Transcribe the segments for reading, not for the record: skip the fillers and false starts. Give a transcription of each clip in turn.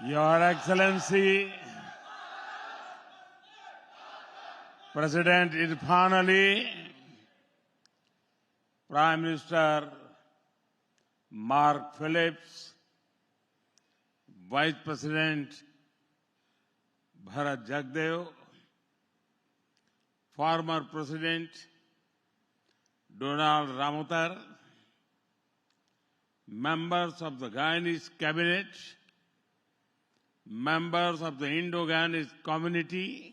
Your Excellency, President Irfan Ali, Prime Minister Mark Phillips, Vice President Bharat Jagdev, former President Donald Ramotar, members of the Guyanese Cabinet, members of the Indo-Guyanese community,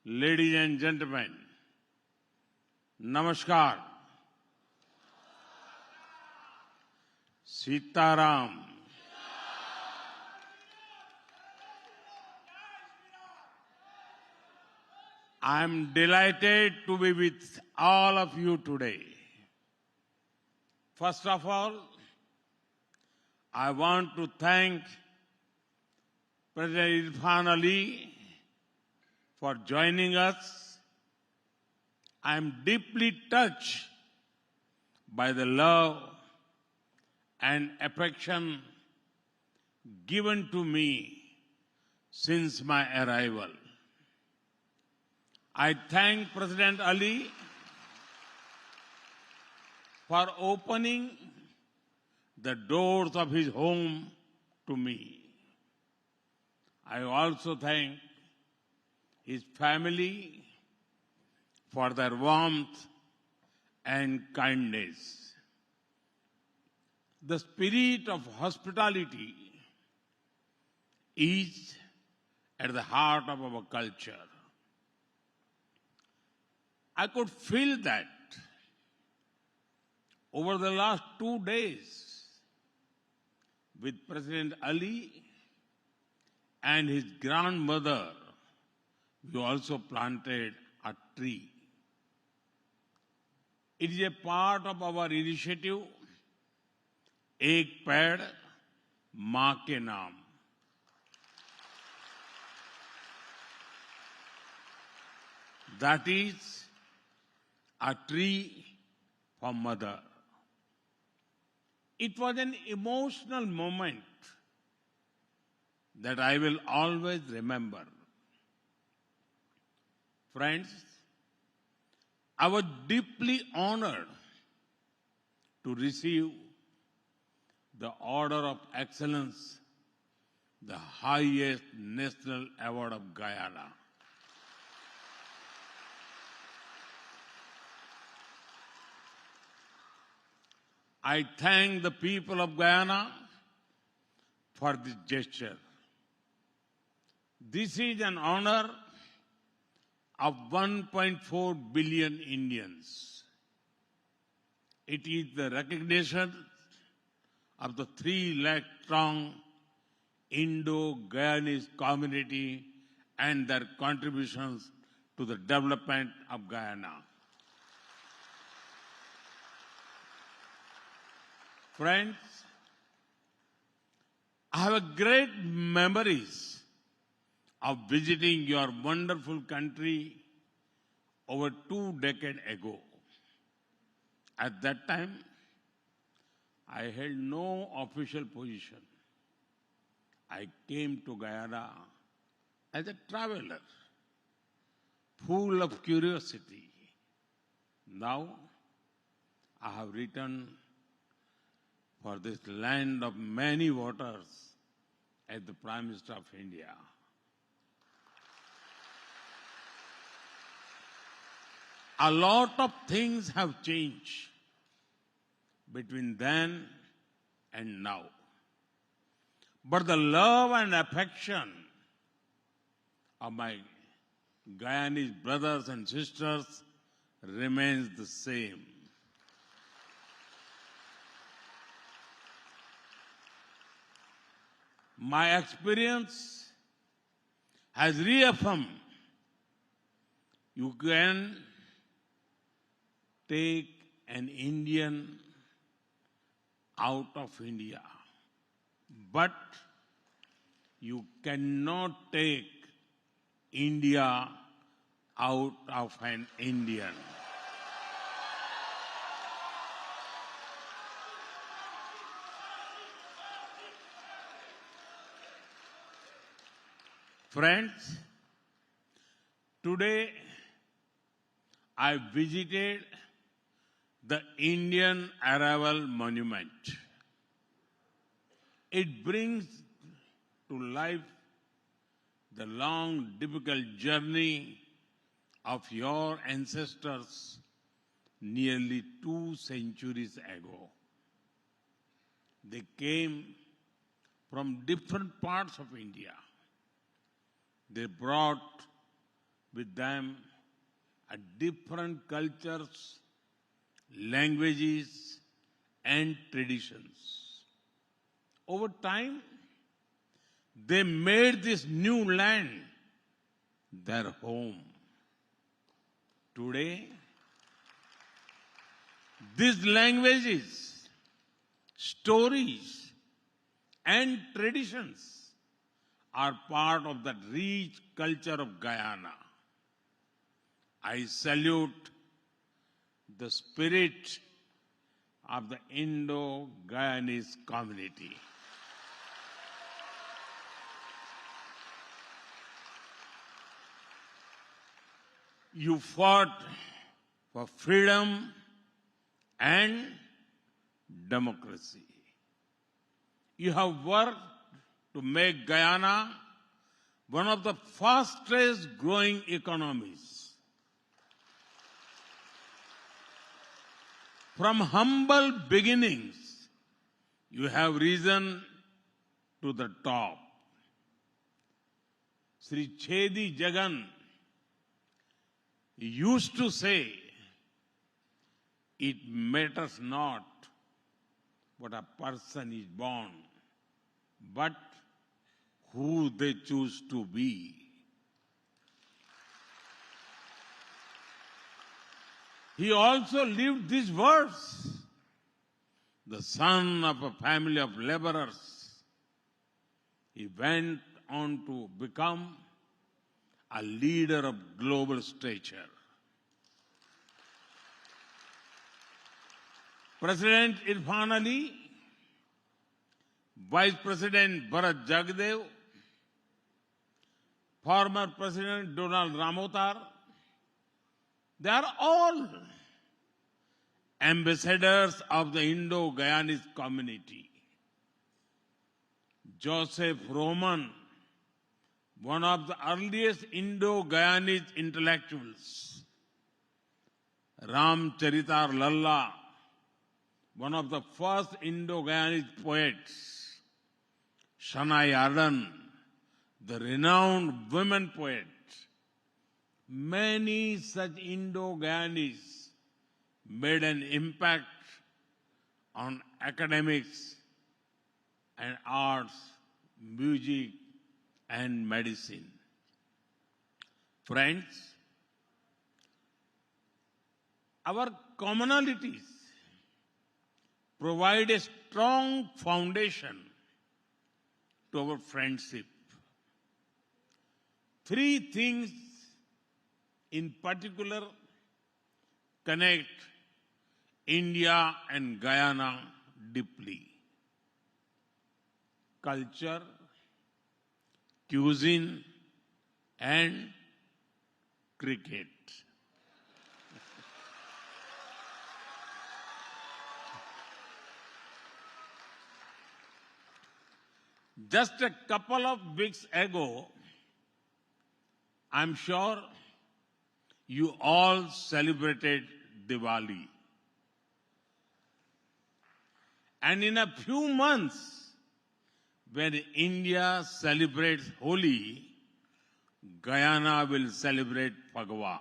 ladies and gentlemen, Namaskar. Sitaram. I am delighted to be with all of you today. First of all, I want to thank President Irfan Ali for joining us. I am deeply touched by the love and affection given to me since my arrival. I thank President Ali for opening the doors of his home to me. I also thank his family for their warmth and kindness. The spirit of hospitality is at the heart of our culture. I could feel that over the last 2 days with President Ali and his grandmother. We also planted a tree. It is a part of our initiative, Ek Ped Maa Ke Naam. That is a tree for mother. It was an emotional moment that I will always remember. Friends, I was deeply honored to receive the Order of Excellence, the highest national award of Guyana. I thank the people of Guyana for this gesture. This is an honor of 1.4 billion Indians. It is the recognition of the 3 lakh strong Indo-Guyanese community and their contributions to the development of Guyana. Friends, I have great memories of visiting your wonderful country over 2 decades ago. At that time, I held no official position. I came to Guyana as a traveler, full of curiosity. Now, I have returned for this land of many waters as the Prime Minister of India. A lot of things have changed between then and now. But the love and affection of my Guyanese brothers and sisters remains the same. My experience has reaffirmed you can take an Indian out of India, but you cannot take India out of an Indian. Friends, today I visited the Indian Arrival Monument. It brings to life the long, difficult journey of your ancestors nearly 2 centuries ago. They came from different parts of India. They brought with them different cultures, languages, and traditions. Over time, they made this new land their home. Today, these languages, stories, and traditions are part of the rich culture of Guyana. I salute the spirit of the Indo-Guyanese community. You fought for freedom and democracy. You have worked to make Guyana one of the fastest growing economies. From humble beginnings, you have risen to the top. Sri Chedi Jagan used to say, it matters not what a person is born, but who they choose to be. He also lived these words. The son of a family of laborers, he went on to become a leader of global stature. President Irfan Ali, Vice President Bharat Jagdev, former President Donald Ramotar, they are all ambassadors of the Indo-Guyanese community. Joseph Roman, one of the earliest Indo-Guyanese intellectuals. Ramcharitar Lalla, one of the first Indo-Guyanese poets. Shanae Arden, the renowned women poet. Many such Indo-Guyanese made an impact on academics and arts, music, and medicine. Friends, our commonalities provide a strong foundation to our friendship. 3 things in particular connect India and Guyana deeply: culture, cuisine, and cricket. Just a couple of weeks ago, I'm sure you all celebrated Diwali. And in a few months, when India celebrates Holi, Guyana will celebrate Phagwa.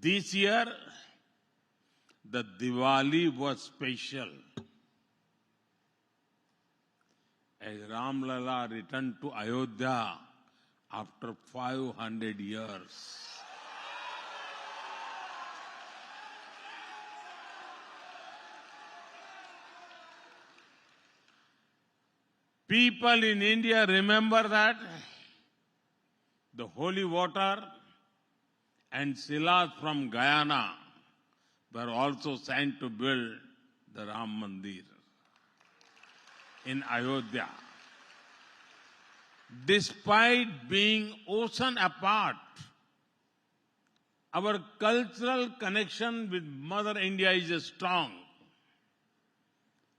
This year, the Diwali was special, as Ram Lalla returned to Ayodhya after 500 years. People in India remember that the holy water and silas from Guyana were also sent to build the Ram Mandir in Ayodhya. Despite being ocean apart, our cultural connection with Mother India is strong.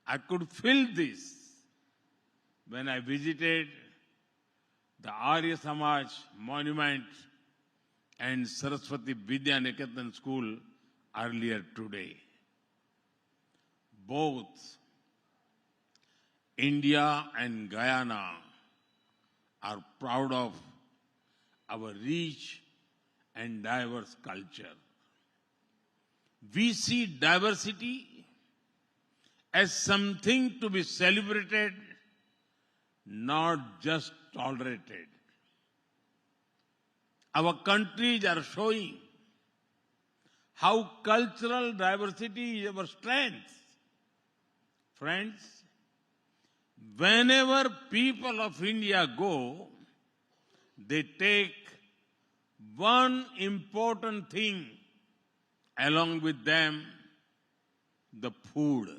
I could feel this when I visited the Arya Samaj Monument and Saraswati Vidya Niketan School earlier today. Both India and Guyana are proud of our rich and diverse culture. We see diversity as something to be celebrated, not just tolerated. Our countries are showing how cultural diversity is our strength. Friends, whenever people of India go, they take one important thing along with them, the food.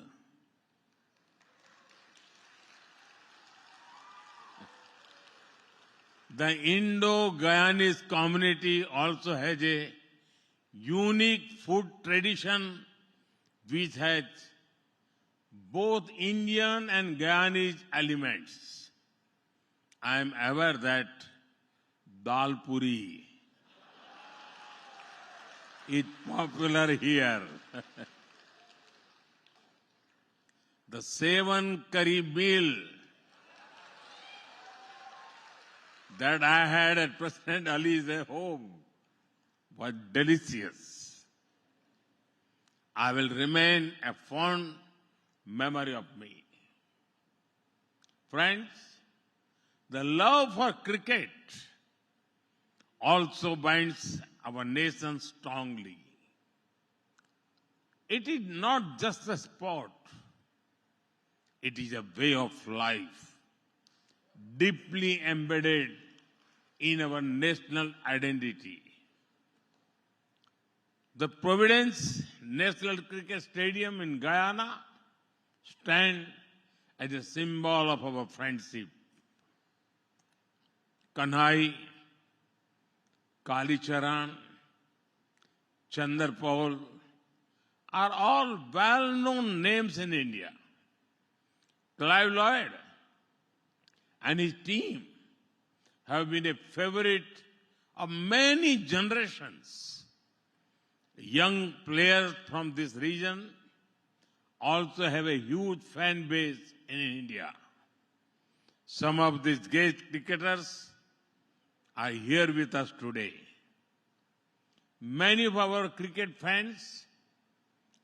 The Indo-Guyanese community also has a unique food tradition which has both Indian and Guyanese elements. I am aware that dal puri is popular here. The 7 curry meal that I had at President Ali's home was delicious. I will remain a fond memory of me. Friends, the love for cricket also binds our nation strongly. It is not just a sport. It is a way of life, deeply embedded in our national identity. The Providence National Cricket Stadium in Guyana stands as a symbol of our friendship. Kanhai, Kalicharan, Chandarpaul are all well-known names in India. Clive Lloyd and his team have been a favorite of many generations. Young players from this region also have a huge fan base in India. Some of these great cricketers are here with us today. Many of our cricket fans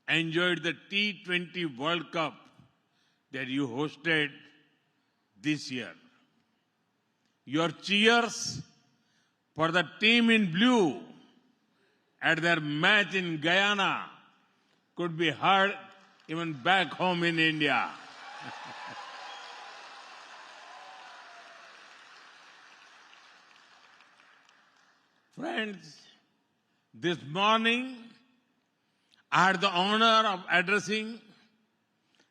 enjoyed the T20 World Cup that you hosted this year. Your cheers for the team in blue at their match in Guyana could be heard even back home in India. Friends, this morning I had the honor of addressing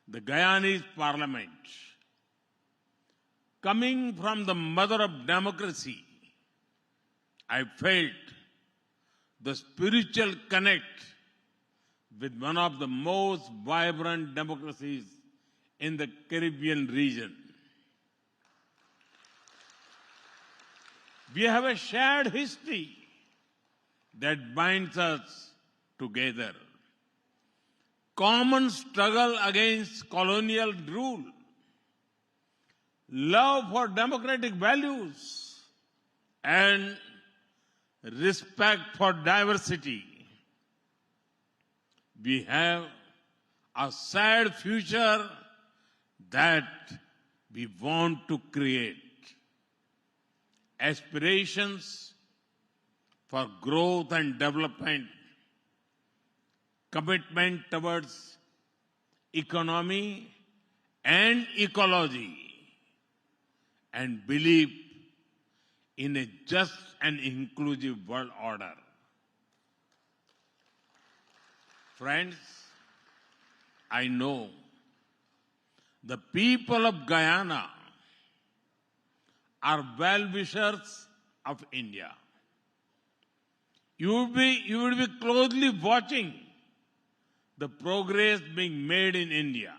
the Guyanese Parliament. Coming from the mother of democracy, I felt the spiritual connect with one of the most vibrant democracies in the Caribbean region. We have a shared history that binds us together. Common struggle against colonial rule, love for democratic values, and respect for diversity. We have a shared future that we want to create. Aspirations for growth and development, commitment towards economy and ecology, and belief in a just and inclusive world order. Friends, I know the people of Guyana are well-wishers of India. You will be closely watching the progress being made in India.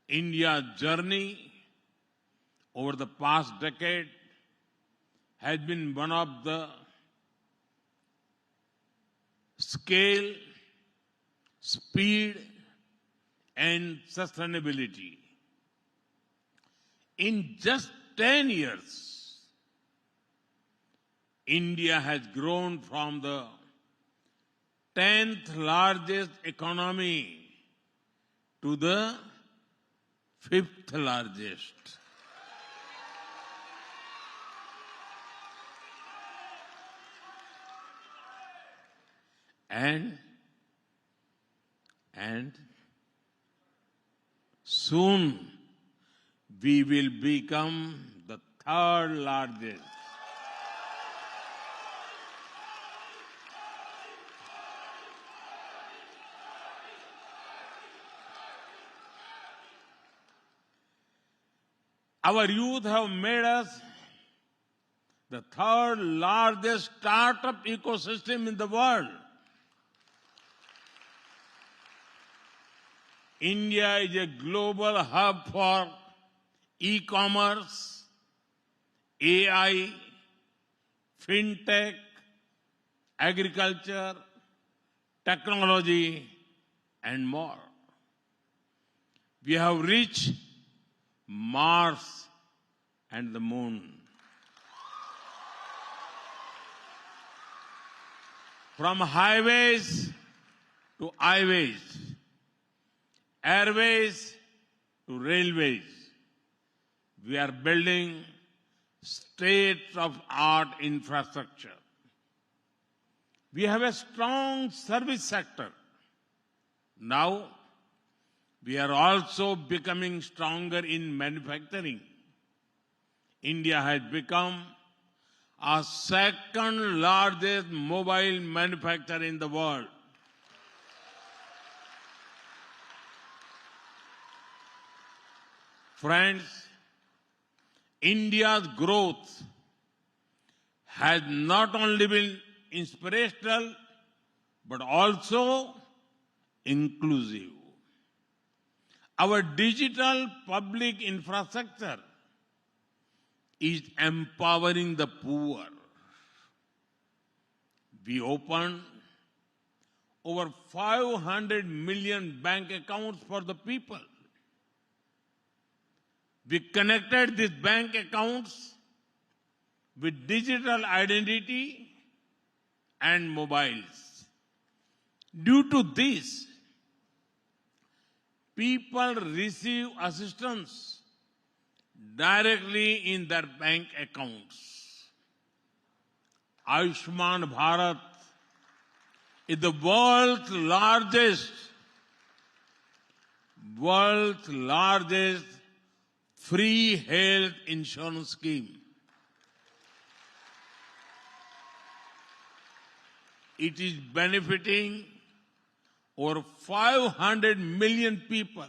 India's journey over the past decade has been one of the scale, speed, and sustainability. In just 10 years, India has grown from the 10th largest economy to the 5th largest. And soon we will become the 3rd largest. Our youth have made us the 3rd largest startup ecosystem in the world. India is a global hub for e-commerce, AI, fintech, agriculture, technology, and more. We have reached Mars and the moon. From highways to highways, airways to railways, we are building state-of-art infrastructure. We have a strong service sector. Now, we are also becoming stronger in manufacturing. India has become our 2nd largest mobile manufacturer in the world. Friends, India's growth has not only been inspirational, but also inclusive. Our digital public infrastructure is empowering the poor. We opened over 500 million bank accounts for the people. We connected these bank accounts with digital identity and mobiles. Due to this, people receive assistance directly in their bank accounts. Ayushman Bharat is the world's largest free health insurance scheme. It is benefiting over 500 million people.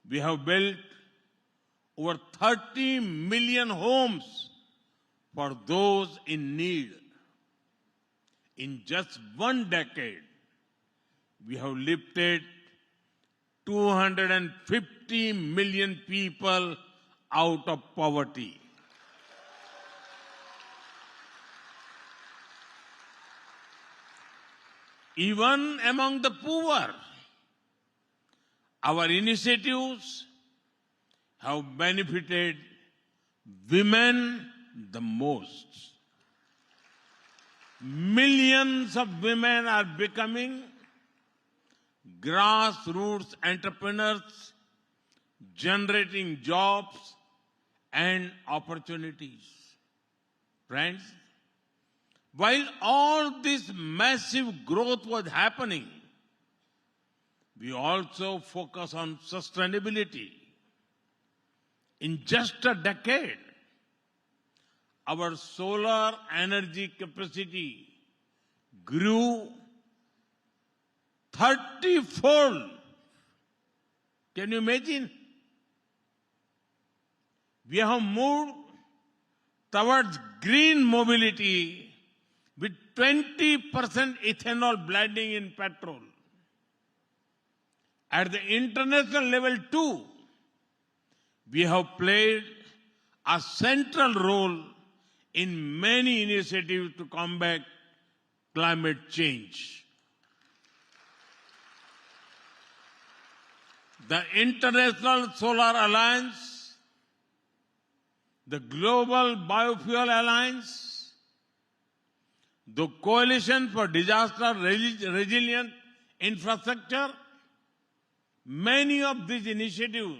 We have built over 30 million homes for those in need. In just 1 decade, we have lifted 250 million people out of poverty. Even among the poor, our initiatives have benefited women the most. Millions of women are becoming grassroots entrepreneurs, generating jobs and opportunities. Friends, while all this massive growth was happening, we also focus on sustainability. In just a decade, our solar energy capacity grew 30-fold. Can you imagine? We have moved towards green mobility with 20% ethanol blending in petrol. At the international level too, we have played a central role in many initiatives to combat climate change. The International Solar Alliance, the Global Biofuel Alliance, the Coalition for Disaster Resilient Infrastructure, many of these initiatives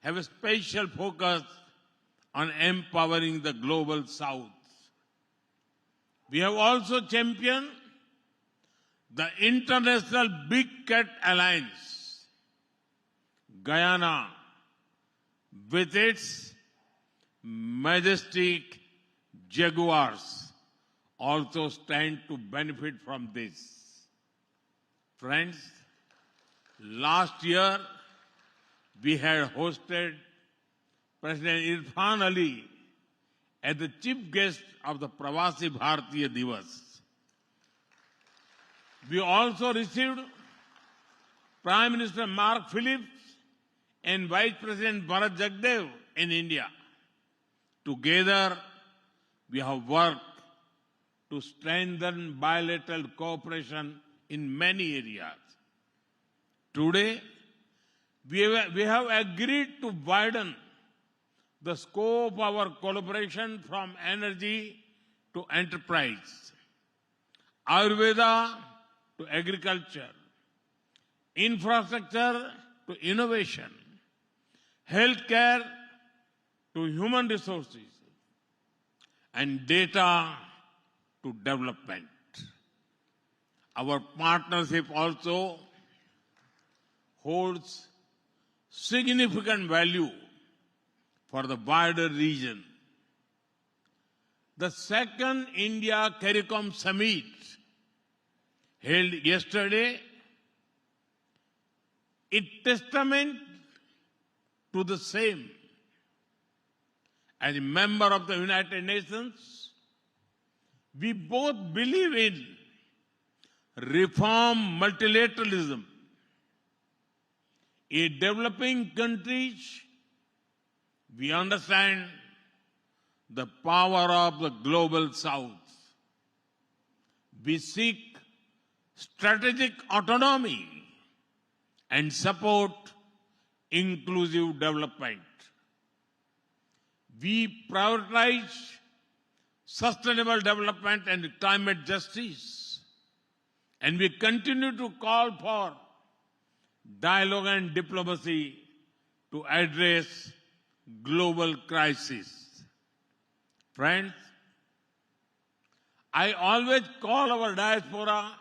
have a special focus on empowering the global south. We have also championed the International Big Cat Alliance. Guyana, with its majestic jaguars, also stand to benefit from this. Friends, last year we had hosted President Irfan Ali as the chief guest of the Pravasi Bharatiya Divas. We also received Prime Minister Mark Phillips and Vice President Bharat Jagdev in India. Together, we have worked to strengthen bilateral cooperation in many areas. Today, we have agreed to widen the scope of our collaboration from energy to enterprise, Ayurveda to agriculture, infrastructure to innovation, healthcare to human resources, and data to development. Our partnership also holds significant value for the wider region. The second India CARICOM Summit held yesterday is testament to the same. As a member of the United Nations, we both believe in reform multilateralism. In developing countries, we understand the power of the global south. We seek strategic autonomy and support inclusive development. We prioritize sustainable development and climate justice, and we continue to call for dialogue and diplomacy to address global crisis. Friends, I always call our diaspora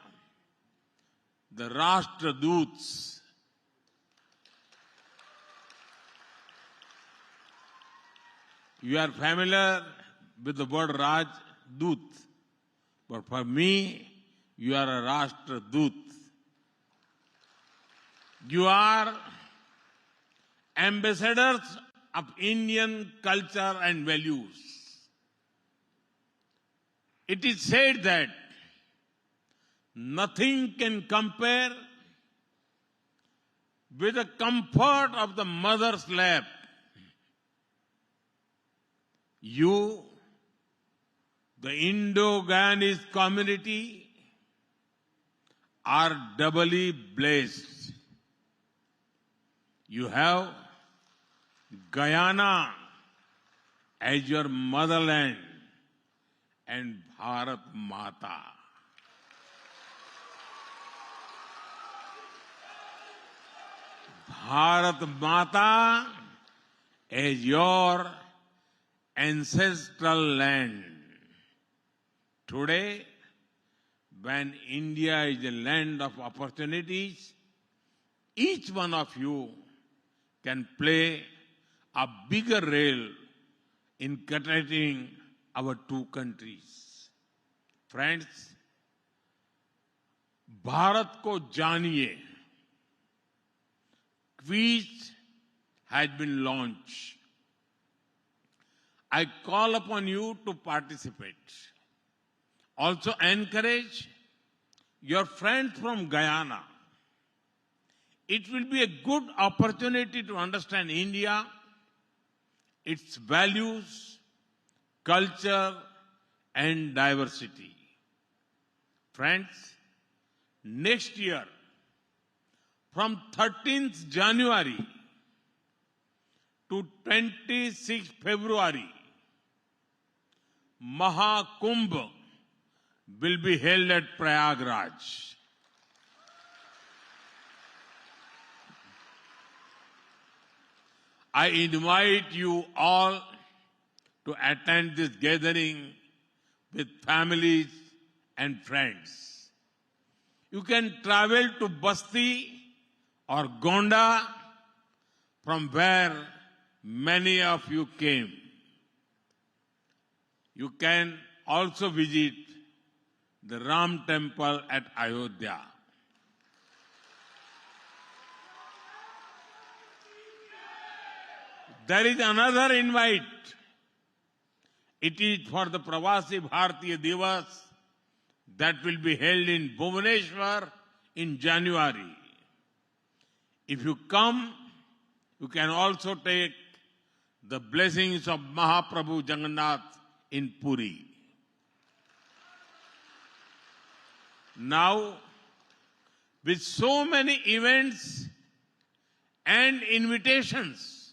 the Rashtraduts. You are familiar with the word Rajdut, but for me, you are a Rashtradut. You are ambassadors of Indian culture and values. It is said that nothing can compare with the comfort of the mother's lap. You, the Indo-Guyanese community, are doubly blessed. You have Guyana as your motherland and Bharat Mata. Bharat Mata as your ancestral land. Today, when India is a land of opportunities, each one of you can play a bigger role in connecting our two countries. Friends, Bharat को जानिए quiz has been launched. I call upon you to participate. Also encourage your friends from Guyana. It will be a good opportunity to understand India, its values, culture, and diversity. Friends, next year, from 13th January to 26th February, Mahakumbh will be held at Prayagraj. I invite you all to attend this gathering with families and friends. You can travel to Basti or Gonda, from where many of you came. You can also visit the Ram temple at Ayodhya. There is another invite. It is for the Pravasi Bharatiya Divas that will be held in Bhubaneswar in January. If you come, you can also take the blessings of Mahaprabhu Jagannath in Puri. Now, with so many events and invitations,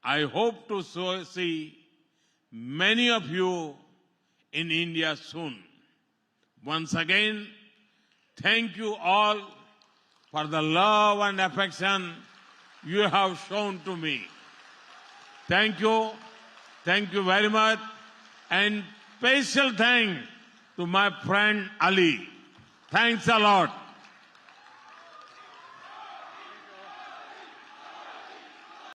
I hope to see many of you in India soon. Once again, thank you all for the love and affection you have shown to me. Thank you. Thank you very much. And special thanks to my friend Ali. Thanks a lot.